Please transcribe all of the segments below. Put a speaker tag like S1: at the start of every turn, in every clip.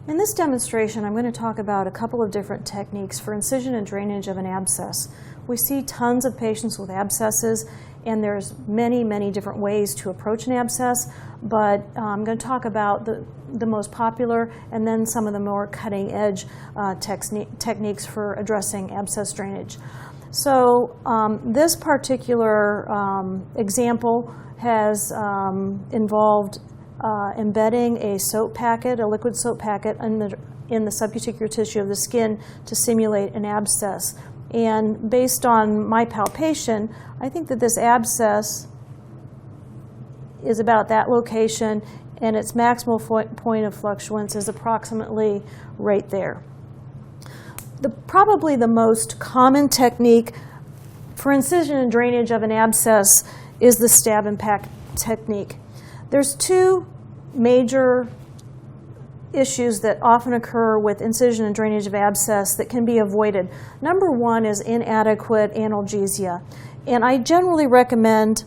S1: In this demonstration, I'm going to talk about a couple of different techniques for incision and drainage of an abscess. We see tons of patients with abscesses, and there's many, many different ways to approach an abscess, but I'm going to talk about the most popular and then some of the more cutting-edge techniques for addressing abscess drainage. So this particular example has involved embedding a soap packet, a liquid soap packet, in the subcuticular tissue of the skin to simulate an abscess. And based on my palpation, I think that this abscess is about that location, and its maximal point of fluctuance is approximately right there. Probably the most common technique for incision and drainage of an abscess is the stab and pack technique. There's two major issues that often occur with incision and drainage of abscess that can be avoided. Number one is inadequate analgesia. And I generally recommend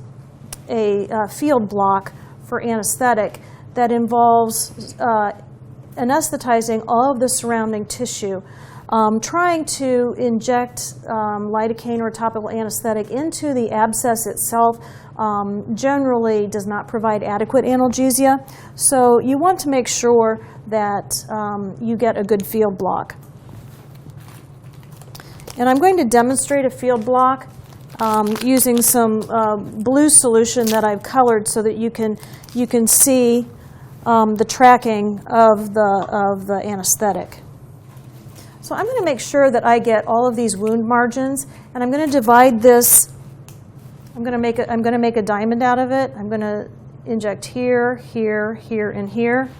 S1: a field block for anesthetic that involves anesthetizing all of the surrounding tissue. Trying to inject lidocaine or topical anesthetic into the abscess itself generally does not provide adequate analgesia. So you want to make sure that you get a good field block. And I'm going to demonstrate a field block using some blue solution that I've colored so that you can see the tracking of the anesthetic. So I'm going to make sure that I get all of these wound margins, and I'm going to divide this. I'm going to make a diamond out of it. I'm going to inject here, here, here, and here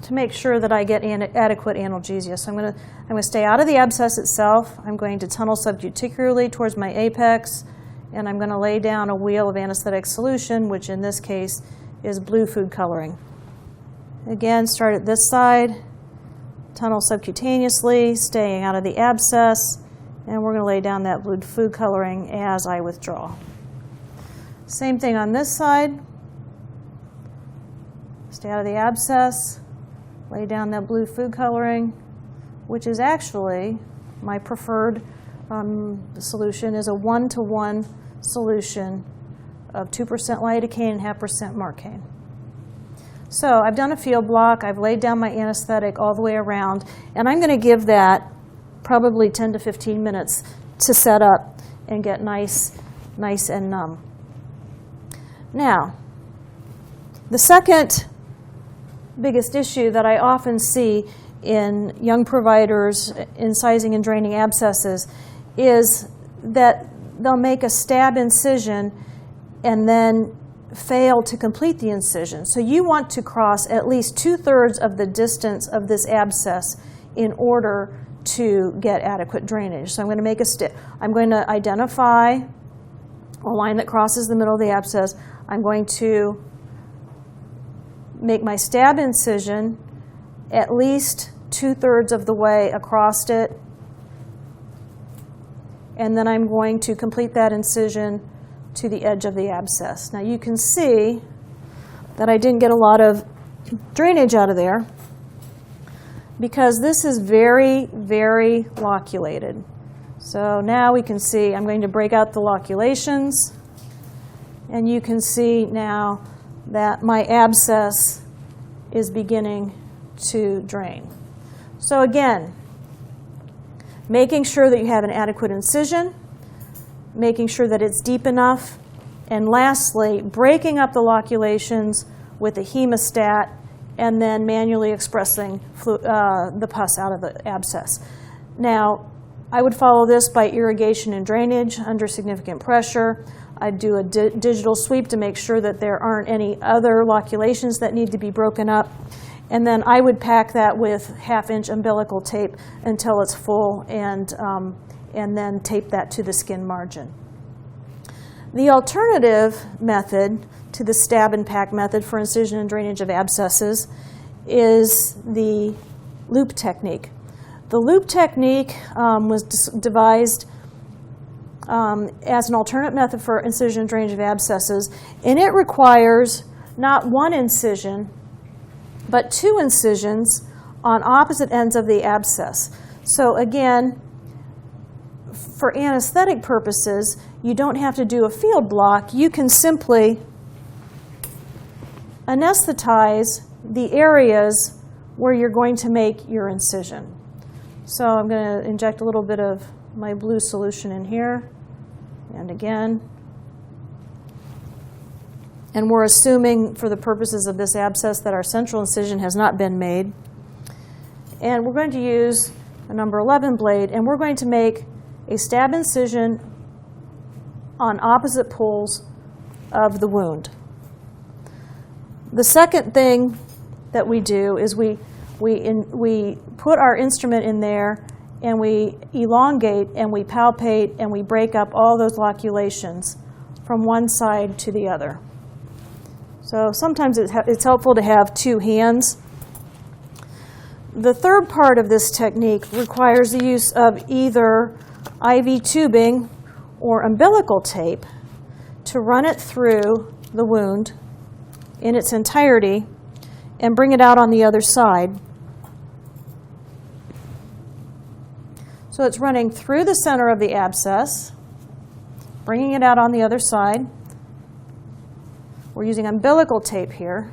S1: to make sure that I get adequate analgesia. So I'm going to stay out of the abscess itself. I'm going to tunnel subcuticularly towards my apex, and I'm going to lay down a wheel of anesthetic solution, which in this case is blue food coloring. Again, start at this side. Tunnel subcutaneously, staying out of the abscess, and we're going to lay down that blue food coloring as I withdraw. Same thing on this side. Stay out of the abscess, lay down that blue food coloring, which is actually my preferred solution, is a 1-to-1 solution of 2% lidocaine and 0.5% marcaine. So I've done a field block, I've laid down my anesthetic all the way around, and I'm going to give that probably 10 to 15 minutes to set up and get nice and numb. Now, the second biggest issue that I often see in young providers incising and draining abscesses is that they'll make a stab incision and then fail to complete the incision. So you want to cross at least 2/3 of the distance of this abscess in order to get adequate drainage. So I'm going to make I'm going to identify a line that crosses the middle of the abscess. I'm going to make my stab incision at least 2/3 of the way across it, and then I'm going to complete that incision to the edge of the abscess. Now you can see that I didn't get a lot of drainage out of there because this is very, very loculated. So now we can see I'm going to break out the loculations, and you can see now that my abscess is beginning to drain. So again, making sure that you have an adequate incision, making sure that it's deep enough, and lastly, breaking up the loculations with a hemostat and then manually expressing the pus out of the abscess. Now, I would follow this by irrigation and drainage under significant pressure. I'd do a digital sweep to make sure that there aren't any other loculations that need to be broken up. And then I would pack that with 1/2-inch umbilical tape until it's full, and then tape that to the skin margin. The alternative method to the stab and pack method for incision and drainage of abscesses is the loop technique. The loop technique was devised as an alternate method for incision and drainage of abscesses, and it requires not one incision, but 2 incisions on opposite ends of the abscess. So again, for anesthetic purposes, you don't have to do a field block. You can simply anesthetize the areas where you're going to make your incision. So I'm going to inject a little bit of my blue solution in here, and again. And we're assuming, for the purposes of this abscess, that our central incision has not been made. And we're going to use a number 11 blade, and we're going to make a stab incision on opposite poles of the wound. The second thing that we do is we put our instrument in there, and we elongate, and we palpate, and we break up all those loculations from one side to the other. So sometimes it's helpful to have two hands. The third part of this technique requires the use of either IV tubing or umbilical tape to run it through the wound in its entirety and bring it out on the other side. So it's running through the center of the abscess, bringing it out on the other side. We're using umbilical tape here.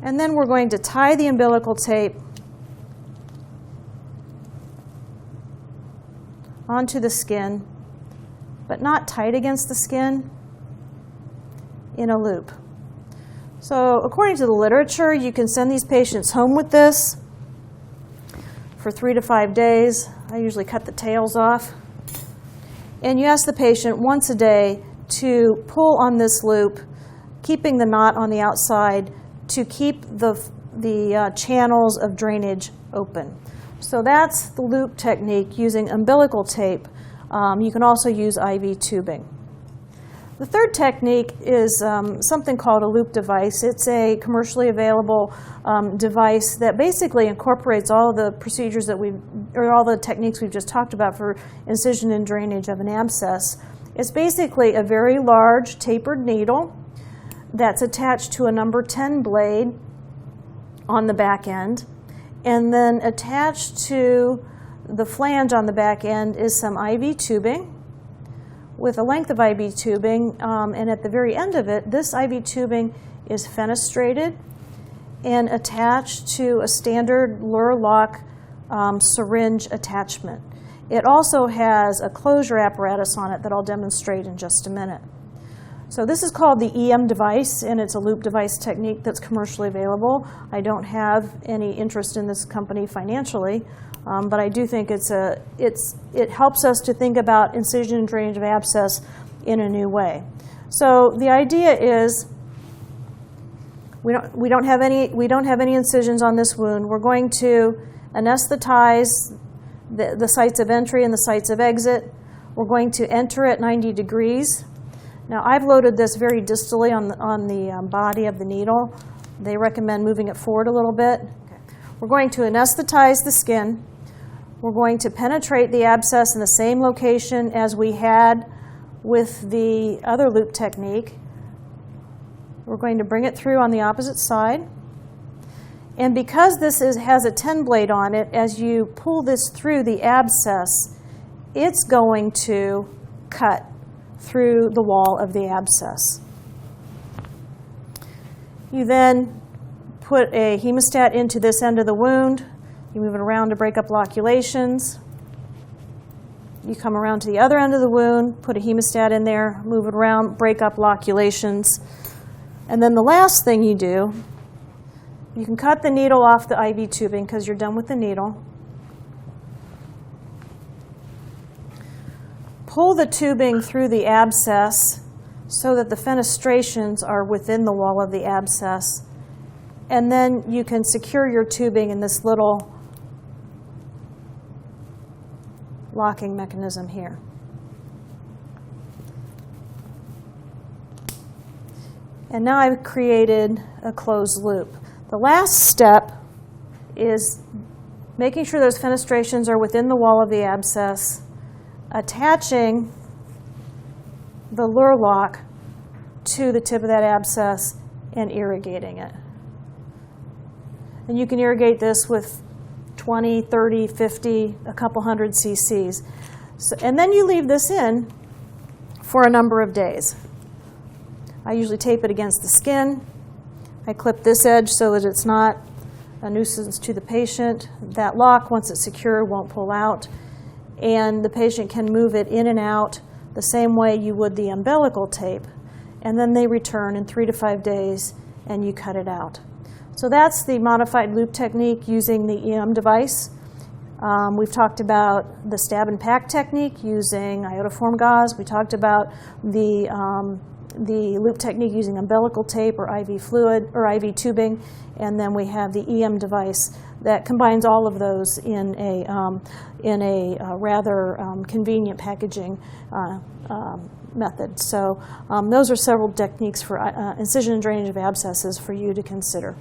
S1: And then we're going to tie the umbilical tape onto the skin, but not tight against the skin, in a loop. So according to the literature, you can send these patients home with this for 3 to 5 days. I usually cut the tails off. And you ask the patient once a day to pull on this loop, keeping the knot on the outside to keep the channels of drainage open. So that's the loop technique using umbilical tape. You can also use IV tubing. The third technique is something called a loop device. It's a commercially available device that basically incorporates all of the procedures that all the techniques we've just talked about for incision and drainage of an abscess. It's basically a very large tapered needle that's attached to a number 10 blade on the back end. And then attached to the flange on the back end is some IV tubing with a length of IV tubing, and at the very end of it, this IV tubing is fenestrated and attached to a standard Lure lock syringe attachment. It also has a closure apparatus on it that I'll demonstrate in just a minute. So this is called the EM device, and it's a loop device technique that's commercially available. I don't have any interest in this company financially, but I do think it helps us to think about incision and drainage of abscess in a new way. So the idea is we don't have any incisions on this wound. We're going to anesthetize the sites of entry and the sites of exit. We're going to enter at 90 degrees. Now, I've loaded this very distally on the body of the needle. They recommend moving it forward a little bit. Okay. We're going to anesthetize the skin. We're going to penetrate the abscess in the same location as we had with the other loop technique. We're going to bring it through on the opposite side. And because this has a 10 blade on it, as you pull this through the abscess, it's going to cut through the wall of the abscess. You then put a hemostat into this end of the wound. You move it around to break up loculations. You come around to the other end of the wound, put a hemostat in there, move it around, break up loculations. And then the last thing you do, you can cut the needle off the IV tubing because you're done with the needle. Pull the tubing through the abscess so that the fenestrations are within the wall of the abscess. And then you can secure your tubing in this little locking mechanism here. And now I've created a closed loop. The last step is making sure those fenestrations are within the wall of the abscess, attaching the lure lock to the tip of that abscess and irrigating it. And you can irrigate this with 20, 30, 50, a couple hundred cc's. So, and then you leave this in for a number of days. I usually tape it against the skin. I clip this edge so that it's not a nuisance to the patient. That lock, once it's secure, won't pull out. And the patient can move it in and out the same way you would the umbilical tape. And then they return in 3 to 5 days, and you cut it out. So that's the modified loop technique using the EM device. We've talked about the stab and pack technique using iodoform gauze. We talked about the loop technique using umbilical tape or IV fluid or IV tubing, and then we have the EM device that combines all of those in a rather convenient packaging method. So those are several techniques for incision and drainage of abscesses for you to consider.